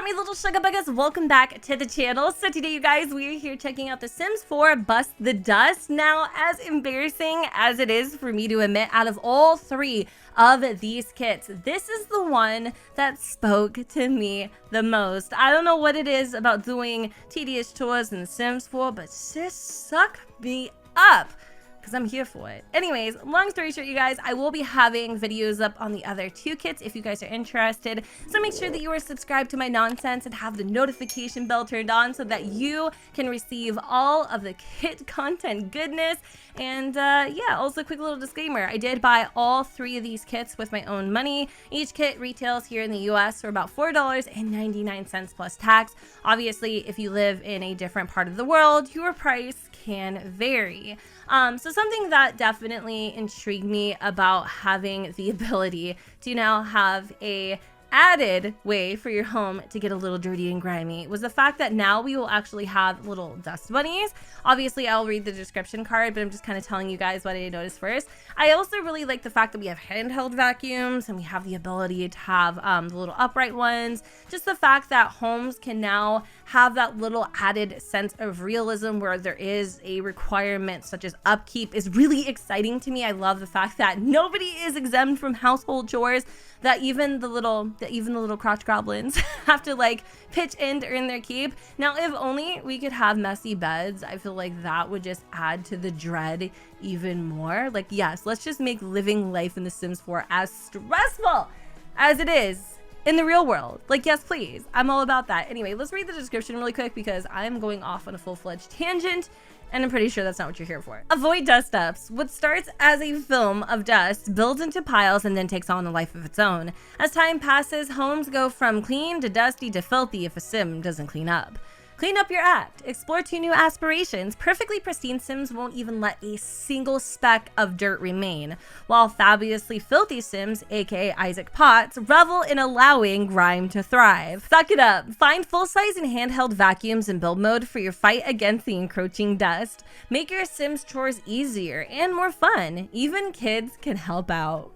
my little sugar buggers, welcome back to the channel. So today, you guys, we are here checking out The Sims 4 Bust the Dust. Now, as embarrassing as it is for me to admit, out of all three of these kits, this is the one that spoke to me the most. I don't know what it is about doing tedious chores in The Sims 4, but sis suck me up, because I'm here for it. Anyways, long story short, you guys, I will be having videos up on the other two kits if you guys are interested. So make sure that you are subscribed to my nonsense and have the notification bell turned on so that you can receive all of the kit content goodness. And yeah, also a quick little disclaimer. I did buy all three of these kits with my own money. Each kit retails here in the US for about $4.99 plus tax. Obviously, if you live in a different part of the world, your price can vary. So something that definitely intrigued me about having the ability to now have a added way for your home to get a little dirty and grimy was the fact that now we will actually have little dust bunnies. Obviously, I'll read the description card, but I'm just kind of telling you guys what I noticed first. I also really like the fact that we have handheld vacuums and we have the ability to have the little upright ones. Just the fact that homes can now have that little added sense of realism where there is a requirement such as upkeep is really exciting to me. I love the fact that nobody is exempt from household chores, that even the little crotch goblins have to like pitch in to earn their keep. Now, if only we could have messy beds, I feel like that would just add to the dread even more. Like, yes, let's just make living life in The Sims 4 as stressful as it is in the real world. Like, yes, please. I'm all about that. Anyway, let's read the description really quick because I'm going off on a full-fledged tangent. And I'm pretty sure that's not what you're here for. Avoid dust ups. What starts as a film of dust builds into piles and then takes on a life of its own. As time passes, homes go from clean to dusty to filthy if a sim doesn't clean up. Clean up your act. Explore 2 new aspirations. Perfectly pristine Sims won't even let a single speck of dirt remain, while fabulously filthy Sims, aka Isaac Potts, revel in allowing grime to thrive. Suck it up. Find full-size and handheld vacuums in build mode for your fight against the encroaching dust. Make your Sims chores easier and more fun. Even kids can help out.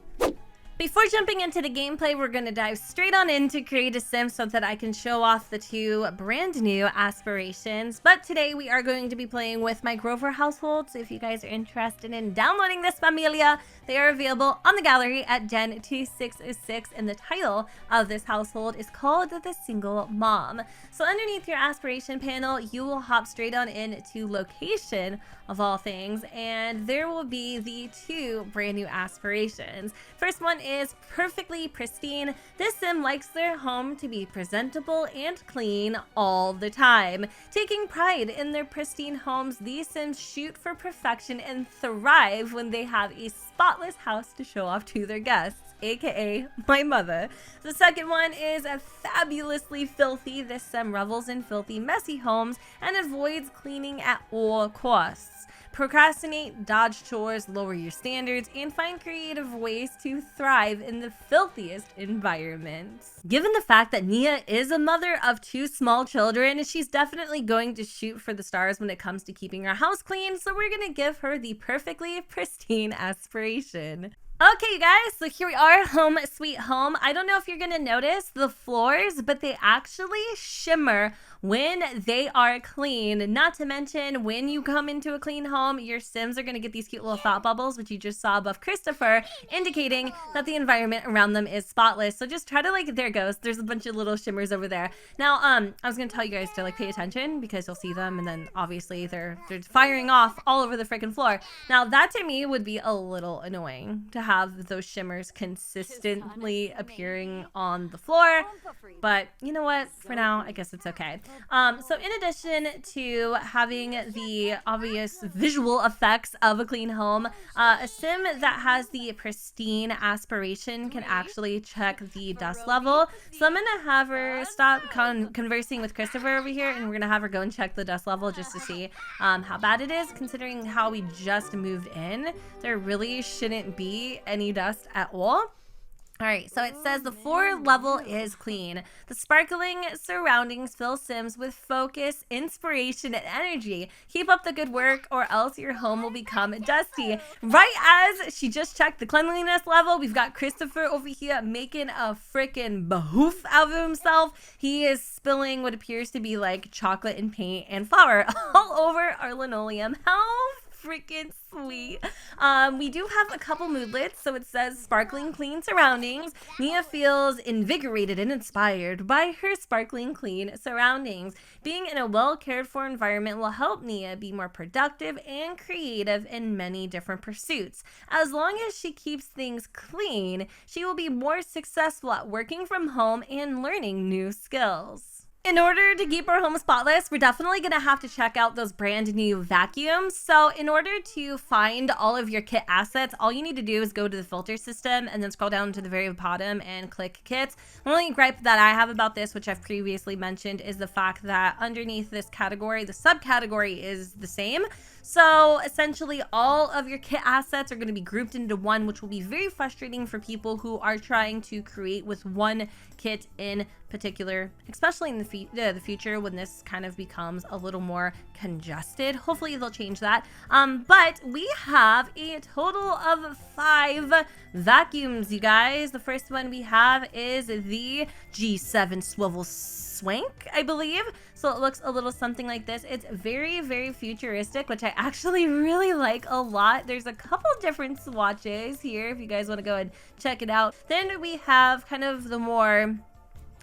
Before jumping into the gameplay, we're going to dive straight on into Create a Sim so that I can show off the 2 brand new aspirations. But today we are going to be playing with my Grover household, so if you guys are interested in downloading this familia, they are available on the gallery at Gen 2606, and the title of this household is called The Single Mom. So underneath your aspiration panel, you will hop straight on into location of all things, and there will be the 2 brand new aspirations. First one is perfectly pristine. This sim likes their home to be presentable and clean all the time. Taking pride in their pristine homes, these sims shoot for perfection and thrive when they have a spotless house to show off to their guests, aka my mother. The second one is a fabulously filthy. This sim revels in filthy, messy homes and avoids cleaning at all costs. Procrastinate, dodge chores, lower your standards, and find creative ways to thrive in the filthiest environments. Given the fact that Nia is a mother of 2 small children, she's definitely going to shoot for the stars when it comes to keeping her house clean, so we're gonna give her the perfectly pristine aspiration. Okay, you guys, so here we are, home sweet home. I don't know if you're gonna notice the floors, but they actually shimmer when they are clean. Not to mention, when you come into a clean home, your Sims are gonna get these cute little thought bubbles, which you just saw above Christopher, indicating that the environment around them is spotless. So just try to, like, there it goes. There's a bunch of little shimmers over there. Now, I was gonna tell you guys to, like, pay attention because you'll see them, and then obviously they're firing off all over the freaking floor. Now, that to me would be a little annoying to have those shimmers consistently appearing on the floor, but you know what, for now I guess it's okay. So in addition to having the obvious visual effects of a clean home, a sim that has the pristine aspiration can actually check the dust level. So I'm gonna have her stop conversing with Christopher over here, and we're gonna have her go and check the dust level just to see how bad it is, considering how we just moved in. There really shouldn't be any dust at all. All right, so it says the floor level is clean. The sparkling surroundings fill Sims with focus, inspiration, and energy. Keep up the good work or else your home will become dusty. Right as she just checked the cleanliness level, we've got Christopher over here making a freaking behoof out of himself. He is spilling what appears to be like chocolate and paint and flour all over our linoleum. How freaking sweet. We do have a couple moodlets. So it says sparkling clean surroundings. Nia feels invigorated and inspired by her sparkling clean surroundings. Being in a well cared for environment will help Nia be more productive and creative in many different pursuits. As long as she keeps things clean, she will be more successful at working from home and learning new skills. In order to keep our home spotless, we're definitely going to have to check out those brand new vacuums. So in order to find all of your kit assets, all you need to do is go to the filter system and then scroll down to the very bottom and click kits. The only gripe that I have about this, which I've previously mentioned, is the fact that underneath this category, the subcategory is the same. So essentially all of your kit assets are going to be grouped into one, which will be very frustrating for people who are trying to create with one kit in particular, especially in the future when this kind of becomes a little more congested. Hopefully they'll change that. But we have a total of 5 vacuums, you guys. The first one we have is the G7 swivel swank, I believe. So it looks a little something like this. It's very, very futuristic, which I actually really like a lot. There's a couple different swatches here if you guys want to go and check it out. Then we have kind of the more,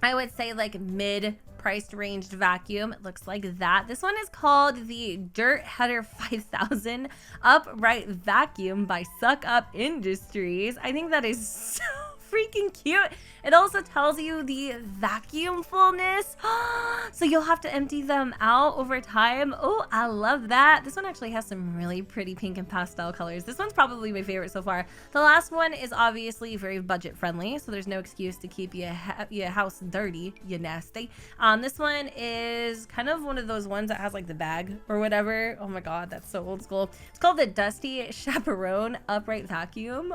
I would say, like mid-priced ranged vacuum. It looks like that. This one is called the Dirt Header 5000 Upright Vacuum by Suck Up Industries. I think that is so freaking cute. It also tells you the vacuum fullness, so you'll have to empty them out over time. Oh, I love that. This one actually has some really pretty pink and pastel colors. This one's probably my favorite so far. The last one is obviously very budget friendly, so there's no excuse to keep your house dirty, you nasty. This one is kind of one of those ones that has like the bag or whatever. Oh my god, that's so old school. It's called the Dusty Chaperone Upright Vacuum.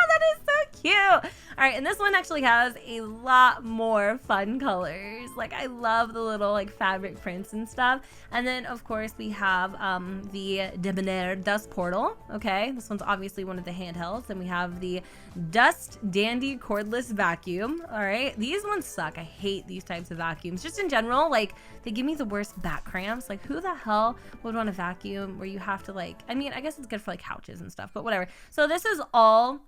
That is so cute. All right, and this one actually has a lot more fun colors. Like, I love the little like fabric prints and stuff. And then of course we have the Debonair Dust Portal. Okay, this one's obviously one of the handhelds. And we have the Dust Dandy Cordless Vacuum. All right, these ones suck. I hate these types of vacuums. Just in general, like, they give me the worst back cramps. Like, who the hell would want a vacuum where you have to, like, I mean, I guess it's good for like couches and stuff, but whatever. So this is all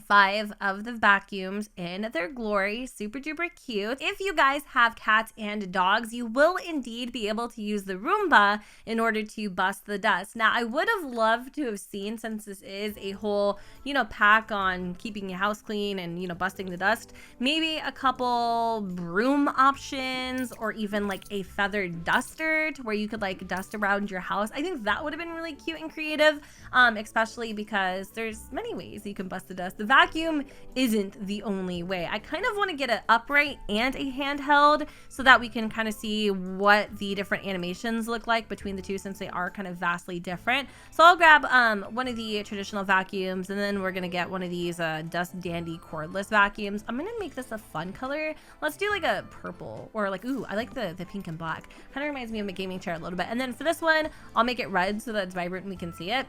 5 of the vacuums in their glory. Super duper cute. If you guys have cats and dogs, you will indeed be able to use the Roomba in order to bust the dust. Now, I would have loved to have seen, since this is a whole, you know, pack on keeping your house clean and, you know, busting the dust, maybe a couple broom options or even like a feathered duster to where you could like dust around your house. I think that would have been really cute and creative, especially because there's many ways you can bust the dust. The vacuum isn't the only way. I kind of want to get an upright and a handheld so that we can kind of see what the different animations look like between the two, since they are kind of vastly different. So I'll grab one of the traditional vacuums, and then we're gonna get one of these Dust Dandy cordless vacuums. I'm gonna make this a fun color. Let's do like a purple, or like, ooh, I like the pink and black. Kind of reminds me of my gaming chair a little bit. And then for this one, I'll make it red so that it's vibrant and we can see it.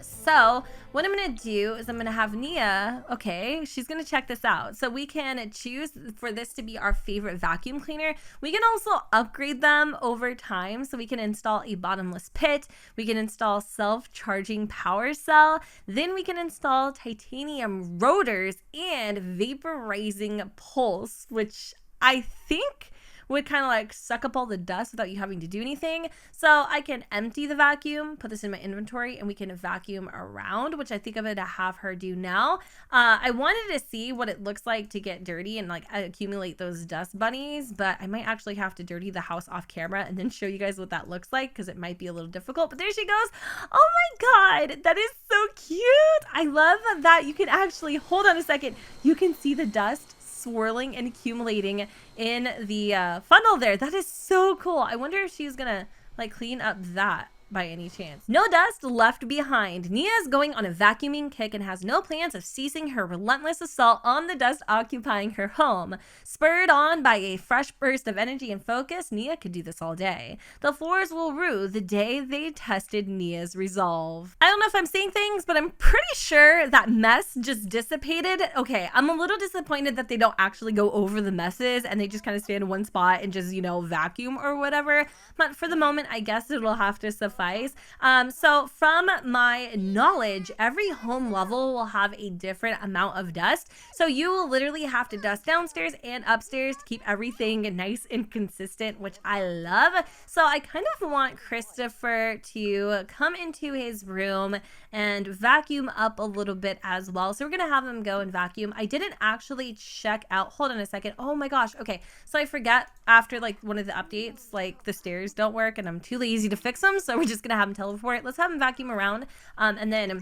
So what I'm going to do is I'm going to have Nia, okay, she's going to check this out. So we can choose for this to be our favorite vacuum cleaner. We can also upgrade them over time. So we can install a bottomless pit. We can install self-charging power cell. Then we can install titanium rotors and vaporizing pulse, which I think would kind of like suck up all the dust without you having to do anything. So I can empty the vacuum, put this in my inventory, and we can vacuum around, which I think I'm gonna have her do now. I wanted to see what it looks like to get dirty and like accumulate those dust bunnies, but I might actually have to dirty the house off camera and then show you guys what that looks like, because it might be a little difficult. But there she goes. Oh my god, that is so cute. I love that you can actually, hold on a second, you can see the dust swirling and accumulating in the funnel there. That is so cool. I wonder if she's gonna like clean up that. by any chance. No dust left behind. Nia is going on a vacuuming kick and has no plans of ceasing her relentless assault on the dust occupying her home. Spurred on by a fresh burst of energy and focus, Nia could do this all day. The floors will rue the day they tested Nia's resolve. I don't know if I'm seeing things, but I'm pretty sure that mess just dissipated. Okay, I'm a little disappointed that they don't actually go over the messes and they just kind of stay in one spot and just, you know, vacuum or whatever. But for the moment, I guess it'll have to suffice. So from my knowledge, every home level will have a different amount of dust. So you will literally have to dust downstairs and upstairs to keep everything nice and consistent, which I love. So I kind of want Christopher to come into his room and vacuum up a little bit as well. So we're gonna have him go and vacuum. I didn't actually check out, hold on a second. Oh my gosh, okay. So I forget after like one of the updates, like the stairs don't work and I'm too lazy to fix them. So we're just gonna have him teleport. Let's have him vacuum around. And then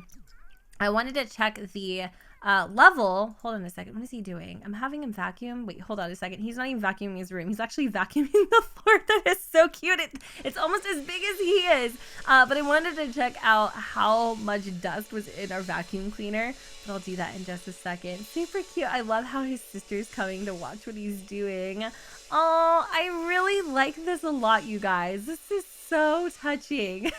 I wanted to check the level. Hold on a second. What is he doing? I'm having him vacuum. Wait, hold on a second. He's not even vacuuming his room. He's actually vacuuming the floor. That is so cute. It's almost as big as he is. But I wanted to check out how much dust was in our vacuum cleaner. But I'll do that in just a second. Super cute. I love how his sister's coming to watch what he's doing. Oh, I really like this a lot, you guys. This is so touching.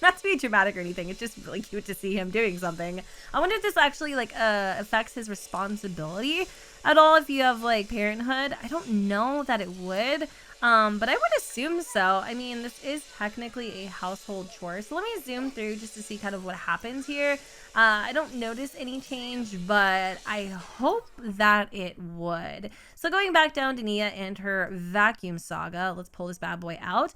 Not to be dramatic or anything, it's just really cute to see him doing something. I wonder if this actually like affects his responsibility at all if you have like parenthood. I don't know that it would, but I would assume so. I mean, this is technically a household chore, so let me zoom through just to see kind of what happens here. I don't notice any change, but I hope that it would. So going back down to Nia and her vacuum saga, let's pull this bad boy out.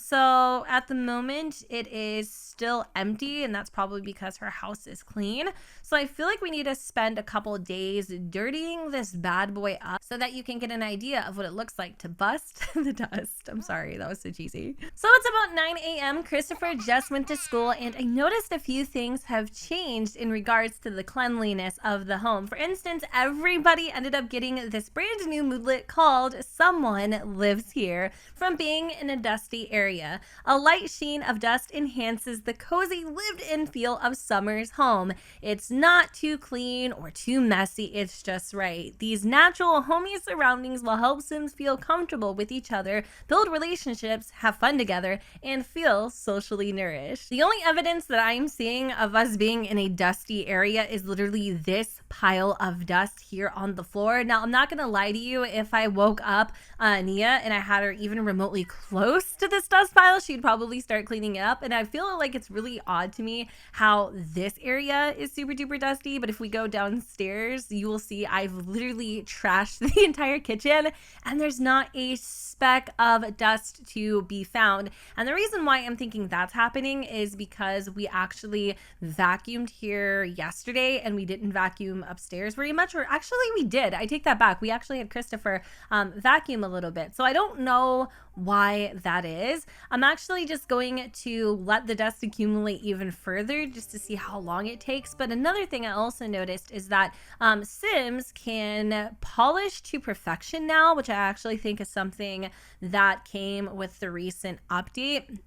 So at the moment it is still empty, and that's probably because her house is clean. So I feel like we need to spend a couple days dirtying this bad boy up so that you can get an idea of what it looks like to bust the dust. I'm sorry, that was so cheesy. So it's about 9 a.m. Christopher just went to school, and I noticed a few things have changed in regards to the cleanliness of the home. For instance, everybody ended up getting this brand new moodlet called Someone Lives Here from being in a dusty area. A light sheen of dust enhances the cozy lived-in feel of Summer's home. It's not too clean or too messy, it's just right. These natural, homey surroundings will help Sims feel comfortable with each other, build relationships, have fun together, and feel socially nourished. The only evidence that I'm seeing of us being in a dusty area is literally this pile of dust here on the floor. Now, I'm not gonna lie to you, if I woke up Nia and I had her even remotely close to this dust pile, she'd probably start cleaning it up. And I feel like it's really odd to me how this area is super duper dusty, but if we go downstairs, you will see I've literally trashed the entire kitchen and there's not a speck of dust to be found. And the reason why I'm thinking that's happening is because we actually vacuumed here yesterday and we didn't vacuum upstairs very much, or actually we did. I take that back. We actually had Christopher vacuum a little bit. So I don't know why that is. I'm actually just going to let the dust accumulate even further just to see how long it takes. But another thing I also noticed is that Sims can polish to perfection now, which I actually think is something that came with the recent update.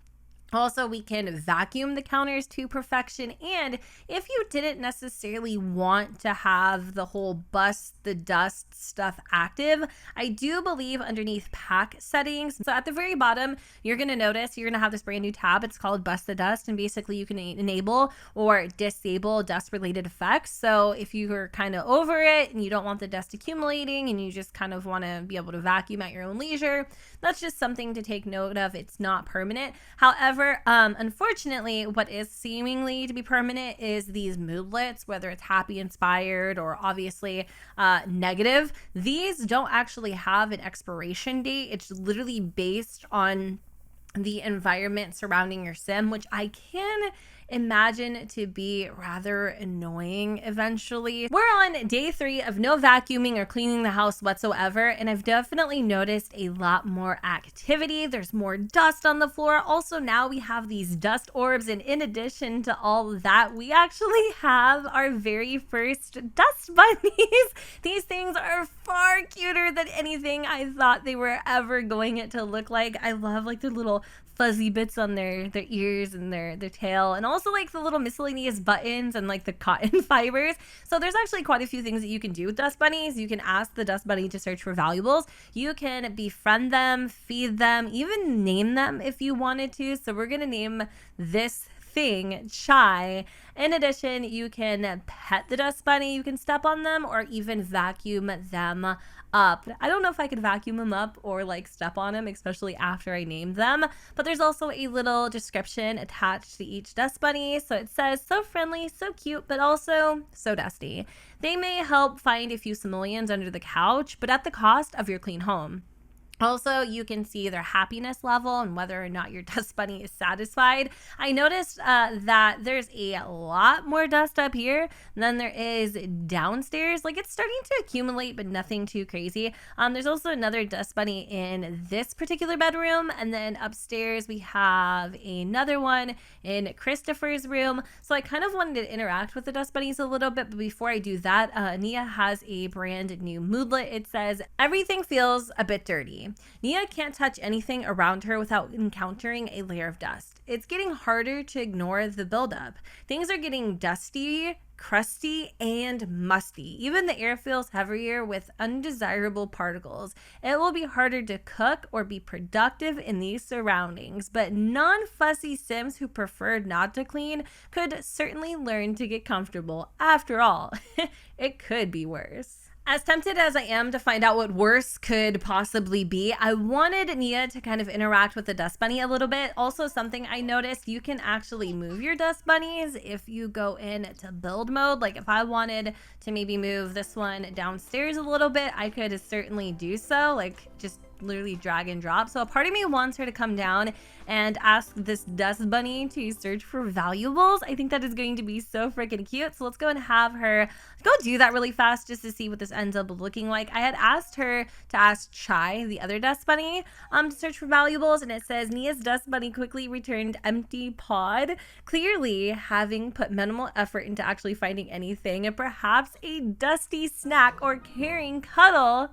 Also, we can vacuum the counters to perfection, and if you didn't necessarily want to have the whole bust the dust stuff active, I do believe underneath pack settings, so at the very bottom, you're going to notice you're going to have this brand new tab. It's called Bust the Dust, and basically you can enable or disable dust related effects. So if you're kind of over it and you don't want the dust accumulating and you just kind of want to be able to vacuum at your own leisure, that's just something to take note of. It's not permanent. However, unfortunately, what is seemingly to be permanent is these moodlets, whether it's happy inspired or obviously negative. These don't actually have an expiration date. It's literally based on the environment surrounding your sim, which I can imagine to be rather annoying eventually. We're on day 3 of no vacuuming or cleaning the house whatsoever, and I've definitely noticed a lot more activity. There's more dust on the floor. Also, now we have these dust orbs, and in addition to all of that, we actually have our very first dust bunnies. These things are far cuter than anything I thought they were ever going to look like. I love like the little fuzzy bits on their ears and their tail, and also like the little miscellaneous buttons and like the cotton fibers. So there's actually quite a few things that you can do with dust bunnies. You can ask the dust bunny to search for valuables. You can befriend them, feed them, even name them if you wanted to. So we're gonna name this thing Chai. In addition, you can pet the dust bunny, you can step on them, or even vacuum them up. I don't know if I could vacuum them up or like step on them, especially after I named them, but there's also a little description attached to each dust bunny. So it says, so friendly, so cute, but also so dusty. They may help find a few simoleons under the couch, but at the cost of your clean home. Also, you can see their happiness level and whether or not your dust bunny is satisfied. I noticed that there's a lot more dust up here than there is downstairs. Like, it's starting to accumulate, but nothing too crazy. There's also another dust bunny in this particular bedroom, and then upstairs we have another one in Christopher's room. So I kind of wanted to interact with the dust bunnies a little bit, but before I do that, Nia has a brand new moodlet. It says, everything feels a bit dirty. Nia can't touch anything around her without encountering a layer of dust. It's getting harder to ignore the buildup. Things are getting dusty, crusty, and musty. Even the air feels heavier with undesirable particles. It will be harder to cook or be productive in these surroundings, but non-fussy Sims who prefer not to clean could certainly learn to get comfortable. After all, it could be worse. As tempted as I am to find out what worse could possibly be, I wanted Nia to kind of interact with the dust bunny a little bit. Also, something I noticed, you can actually move your dust bunnies if you go into build mode. Like if I wanted to maybe move this one downstairs a little bit, I could certainly do so. Like just literally drag and drop. So a part of me wants her to come down and ask this dust bunny to search for valuables. I think that is going to be so freaking cute. So let's go and have her go do that really fast just to see what this ends up looking like. I had asked her to ask Chai, the other dust bunny, to search for valuables, and it says Nia's dust bunny quickly returned empty pod, clearly having put minimal effort into actually finding anything, and perhaps a dusty snack or caring cuddle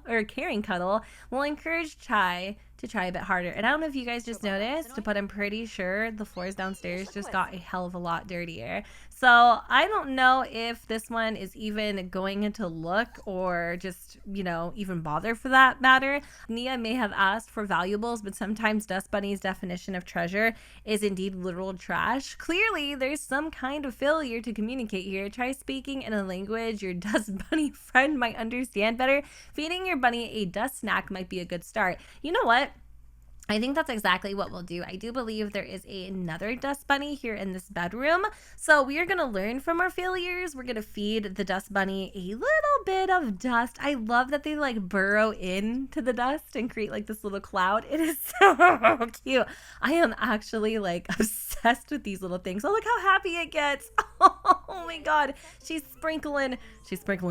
will encourage Chai to try a bit harder. And I don't know if you guys just noticed, but I'm pretty sure the floors downstairs just got a hell of a lot dirtier. So I don't know if this one is even going to look or just, you know, even bother for that matter. Nia may have asked for valuables, but sometimes Dust Bunny's definition of treasure is indeed literal trash. Clearly, there's some kind of failure to communicate here. Try speaking in a language your Dust Bunny friend might understand better. Feeding your bunny a dust snack might be a good start. You know what? I think that's exactly what we'll do. I do believe there is another dust bunny here in this bedroom. So we are going to learn from our failures. We're going to feed the dust bunny a little bit of dust. I love that they like burrow into the dust and create like this little cloud. It is so cute. I am actually like obsessed with these little things. Oh, look how happy it gets. Oh my God. She's sprinkling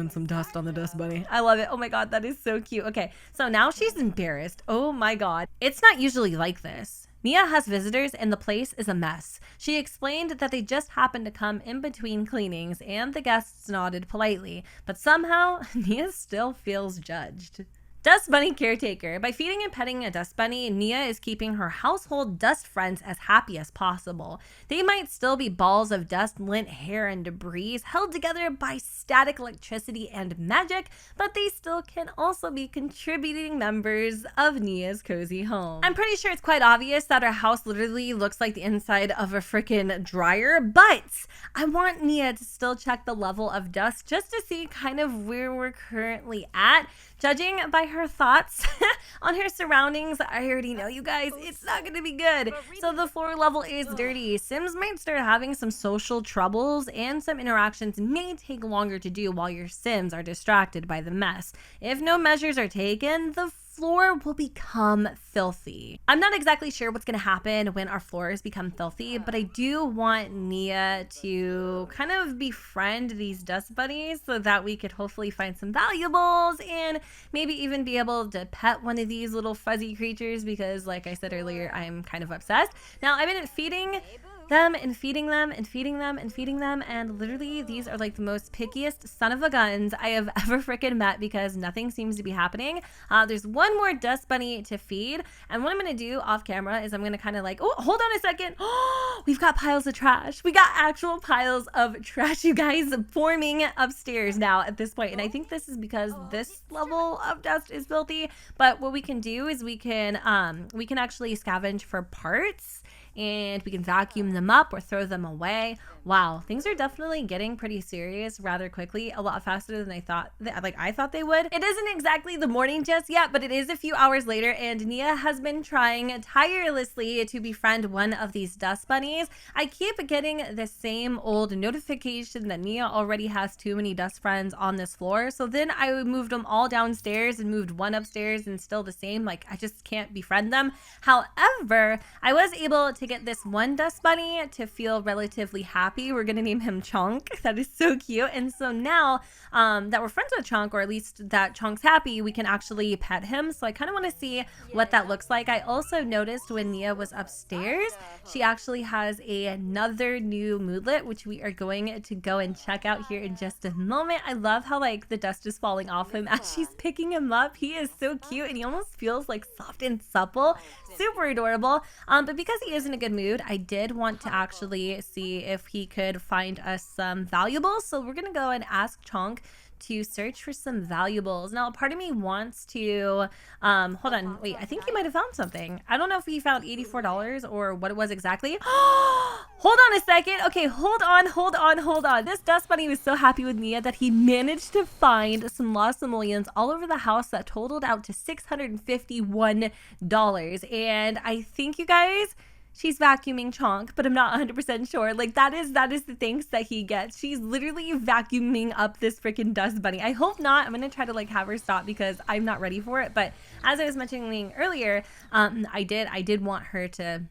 some dust on the dust bunny. I love it. Oh my God. That is so cute. Okay. So now she's embarrassed. Oh my God. It's not usually like this. Nia has visitors and the place is a mess. She explained that they just happened to come in between cleanings and the guests nodded politely, but somehow Nia still feels judged. Dust Bunny Caretaker. By feeding and petting a dust bunny, Nia is keeping her household dust friends as happy as possible. They might still be balls of dust, lint, hair, and debris held together by static electricity and magic, but they still can also be contributing members of Nia's cozy home. I'm pretty sure it's quite obvious that our house literally looks like the inside of a freaking dryer, but I want Nia to still check the level of dust just to see kind of where we're currently at. Judging by her thoughts on her surroundings, I already know, you guys, it's not going to be good. So the floor level is dirty. Sims might start having some social troubles, and some interactions may take longer to do while your Sims are distracted by the mess. If no measures are taken, the floor will become filthy. I'm not exactly sure what's going to happen when our floors become filthy, but I do want Nia to kind of befriend these dust bunnies so that we could hopefully find some valuables and maybe even be able to pet one of these little fuzzy creatures because, like I said earlier, I'm kind of obsessed. Now, I've been feeding them and feeding them and feeding them and feeding them, and literally these are like the most pickiest son of a guns I have ever freaking met because nothing seems to be happening. There's one more dust bunny to feed, and what I'm gonna do off camera is I'm gonna kind of like, oh, hold on a second. Oh, we've got piles of trash. We got actual piles of trash, you guys, forming upstairs now at this point, and I think this is because this level of dust is filthy. But what we can do is we can actually scavenge for parts, and we can vacuum them up or throw them away. Wow, things are definitely getting pretty serious rather quickly, a lot faster than I thought they would. It isn't exactly the morning just yet, but it is a few hours later, and Nia has been trying tirelessly to befriend one of these dust bunnies. I keep getting the same old notification that Nia already has too many dust friends on this floor, so then I moved them all downstairs and moved one upstairs, and still the same, like I just can't befriend them. However, I was able to get this one dust bunny to feel relatively happy. We're gonna name him Chunk. That is so cute. And so now that we're friends with Chunk, or at least that Chunk's happy, we can actually pet him. So I kind of want to see what that looks like. I also noticed when Nia was upstairs, she actually has another new moodlet, which we are going to go and check out here in just a moment. I love how like the dust is falling off him as she's picking him up. He is so cute, and he almost feels like soft and supple. Super adorable. But because he is in a good mood, I did want to actually see if he could find us some valuables. So we're gonna go and ask Chunk to search for some valuables. Now, part of me wants to, hold on, wait, I think he might have found something. I don't know if he found $84 or what it was exactly. Hold on a second. Okay, hold on. This dust bunny was so happy with Nia that he managed to find some lost simoleons all over the house that totaled out to $651. And I think, you guys, she's vacuuming Chunk, but I'm not 100% sure. Like, that is the thanks that he gets. She's literally vacuuming up this freaking dust bunny. I hope not. I'm gonna try to like have her stop because I'm not ready for it. But as I was mentioning earlier, I did want her to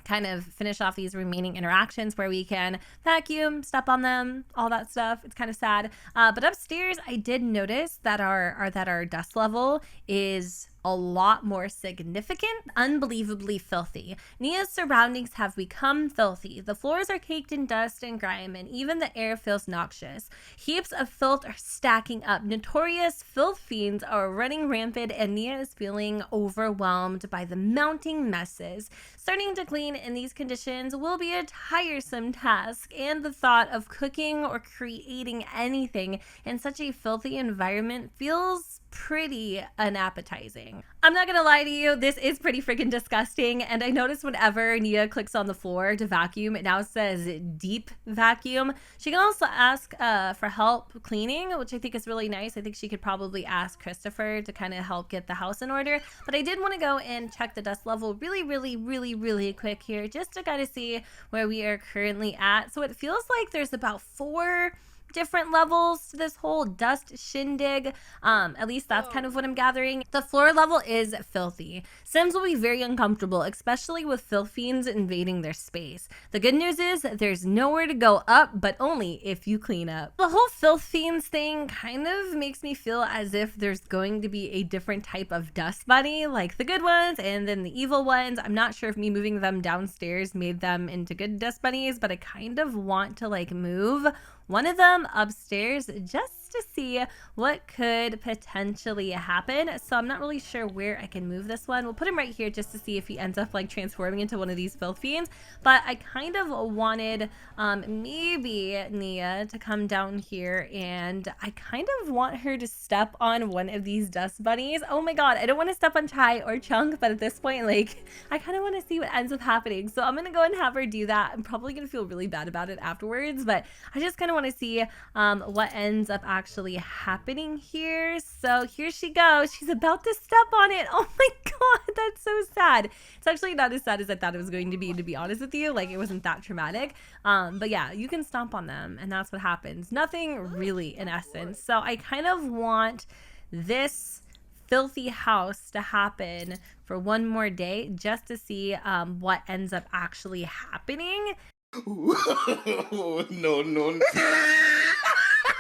kind of finish off these remaining interactions where we can vacuum, step on them, all that stuff. It's kind of sad. But upstairs, I did notice that our dust level is a lot more significant, unbelievably filthy. Nia's surroundings have become filthy. The floors are caked in dust and grime, and even the air feels noxious. Heaps of filth are stacking up. Notorious filth fiends are running rampant, and Nia is feeling overwhelmed by the mounting messes. Starting to clean in these conditions will be a tiresome task, and the thought of cooking or creating anything in such a filthy environment feels pretty unappetizing. I'm not gonna lie to you, this is pretty freaking disgusting, and I notice whenever Nia clicks on the floor to vacuum, it now says deep vacuum. She can also ask for help cleaning, which I think is really nice. I think she could probably ask Christopher to kind of help get the house in order, but I did want to go and check the dust level really quick here just to kind of see where we are currently at. So it feels like there's about 4 different levels to this whole dust shindig. At least that's kind of what I'm gathering. The floor level is filthy. Sims will be very uncomfortable, especially with filth fiends invading their space. The good news is there's nowhere to go up, but only if you clean up. The whole filth fiends thing kind of makes me feel as if there's going to be a different type of dust bunny, like the good ones and then the evil ones. I'm not sure if me moving them downstairs made them into good dust bunnies, but I kind of want to like move one of them upstairs just to see what could potentially happen. So I'm not really sure where I can move this one. We'll put him right here just to see if he ends up like transforming into one of these filth fiends. But I kind of wanted maybe Nia to come down here, and I kind of want her to step on one of these dust bunnies. Oh my god, I don't want to step on Chai or Chunk, but at this point, like, I kind of want to see what ends up happening. So I'm gonna go and have her do that. I'm probably gonna feel really bad about it afterwards, but I just kind of want to see what ends up actually happening here. So here she goes. She's about to step on it. Oh my god, that's so sad. It's actually not as sad as I thought it was going to be honest with you. Like, it wasn't that traumatic. But yeah, you can stomp on them, and that's what happens. Nothing really, in essence. So I kind of want this filthy house to happen for one more day just to see what ends up actually happening. No.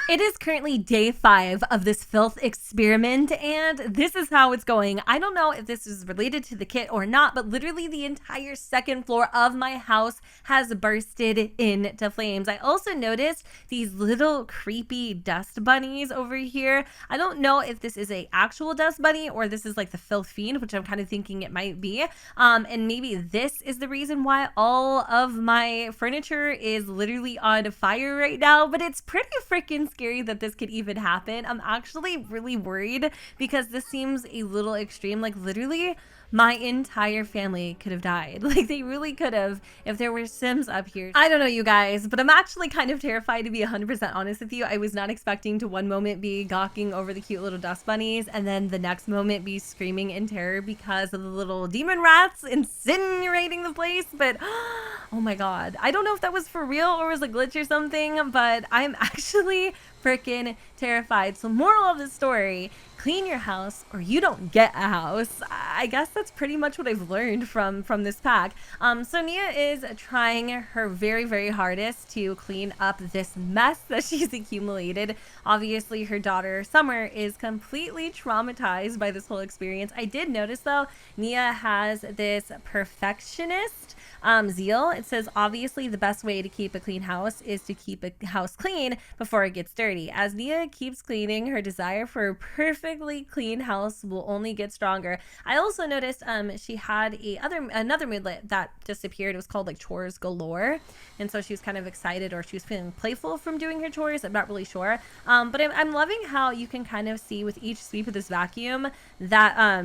It is currently day 5 of this filth experiment, and this is how it's going. I don't know if this is related to the kit or not, but literally the entire second floor of my house has bursted into flames. I also noticed these little creepy dust bunnies over here. I don't know if this is a actual dust bunny or this is like the filth fiend, which I'm kind of thinking it might be. And maybe this is the reason why all of my furniture is literally on fire right now, but it's pretty freaking scary that this could even happen. I'm actually really worried because this seems a little extreme. Like literally my entire family could have died. Like they really could have if there were Sims up here. I don't know you guys, but I'm actually kind of terrified, to be 100% honest with you. I was not expecting to one moment be gawking over the cute little dust bunnies and then the next moment be screaming in terror because of the little demon rats incinerating the place. But oh my god, I don't know if that was for real or was a glitch or something, but I'm actually freaking terrified. So moral of the story, clean your house or you don't get a house. I guess that's pretty much what I've learned from this pack. So Nia is trying her very hardest to clean up this mess that she's accumulated. Obviously her daughter Summer is completely traumatized by this whole experience. I did notice though, Nia has this perfectionist zeal. It says obviously the best way to keep a clean house is to keep a house clean before it gets dirty. As Nia keeps cleaning, her desire for a perfectly clean house will only get stronger. I also noticed she had another moodlet that disappeared. It was called like chores galore, and so she was kind of excited, or she was feeling playful from doing her chores. I'm not really sure, but I'm loving how you can kind of see with each sweep of this vacuum that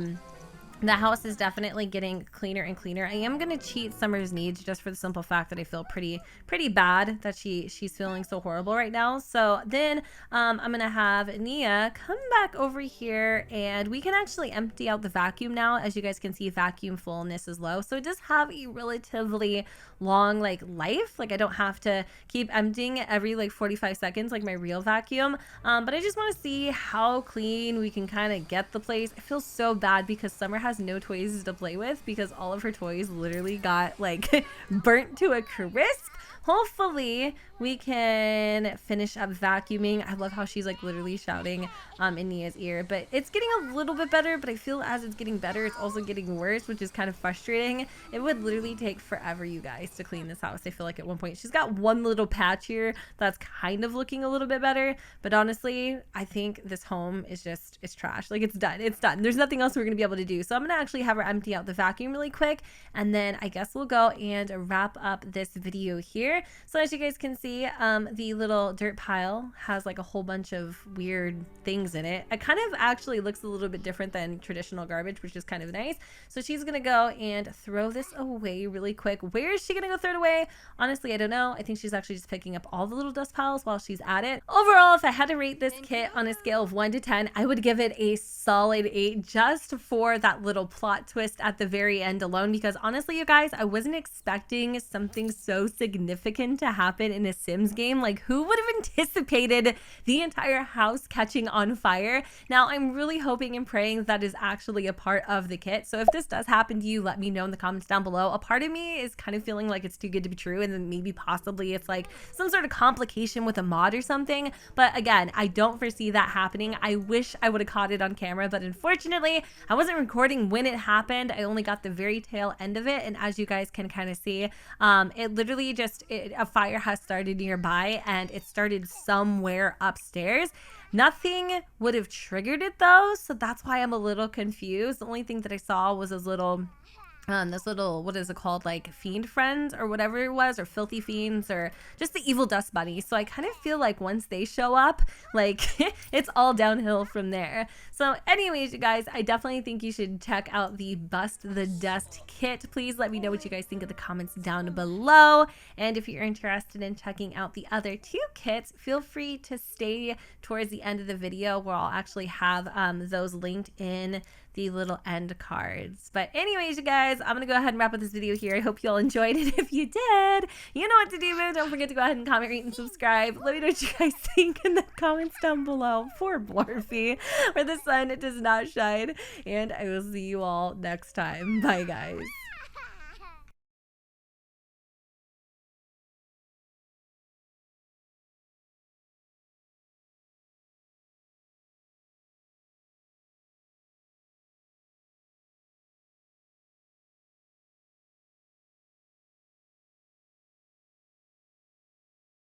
the house is definitely getting cleaner and cleaner. I am going to cheat Summer's needs just for the simple fact that I feel pretty bad that she's feeling so horrible right now. So then I'm going to have Nia come back over here and we can actually empty out the vacuum now. As you guys can see, vacuum fullness is low. So it does have a relatively long like life. Like I don't have to keep emptying it every like 45 seconds like my real vacuum. But I just want to see how clean we can kind of get the place. I feel so bad because Summer has no toys to play with because all of her toys literally got like burnt to a crisp. Hopefully we can finish up vacuuming. I love how she's like literally shouting in Nia's ear, but it's getting a little bit better, but I feel as it's getting better, it's also getting worse, which is kind of frustrating. It would literally take forever, you guys, to clean this house. I feel like at one point she's got one little patch here that's kind of looking a little bit better, but honestly, I think this home is it's trash. Like it's done. There's nothing else we're gonna be able to do. So I'm gonna actually have her empty out the vacuum really quick, and then I guess we'll go and wrap up this video here. So as you guys can see, the little dirt pile has like a whole bunch of weird things in it. It kind of actually looks a little bit different than traditional garbage, which is kind of nice. So she's gonna go and throw this away really quick. Where is she gonna go throw it away? Honestly, I don't know. I think she's actually just picking up all the little dust piles while she's at it. Overall, if I had to rate this kit on a scale of 1 to 10, I would give it a solid 8 just for that little plot twist at the very end alone, because honestly, you guys, I wasn't expecting something so significant to happen in a Sims game. Like, who would have anticipated the entire house catching on fire? Now, I'm really hoping and praying that is actually a part of the kit. So if this does happen to you, let me know in the comments down below. A part of me is kind of feeling like it's too good to be true, and then maybe possibly it's like some sort of complication with a mod or something. But again, I don't foresee that happening. I wish I would have caught it on camera, but unfortunately, I wasn't recording when it happened. I only got the very tail end of it, and as you guys can kind of see, it literally a fire has started nearby, and it started somewhere upstairs. Nothing would have triggered it though, so that's why I'm a little confused. The only thing that I saw was this little, what is it called, like fiend friends or whatever it was, or filthy fiends, or just the evil dust bunnies. So I kind of feel like once they show up, like it's all downhill from there. So anyways, you guys, I definitely think you should check out the Bust the Dust kit. Please let me know what you guys think in the comments down below, and if you're interested in checking out the other 2 kits, feel free to stay towards the end of the video where I'll actually have those linked in the little end cards. But anyways, you guys, I'm gonna go ahead and wrap up this video here. I hope you all enjoyed it. If you did, you know what to do, man. Don't forget to go ahead and comment, rate, and subscribe. Let me know what you guys think in the comments down below. Poor Blorphy, where the sun does not shine. And I will see you all next time. Bye, guys.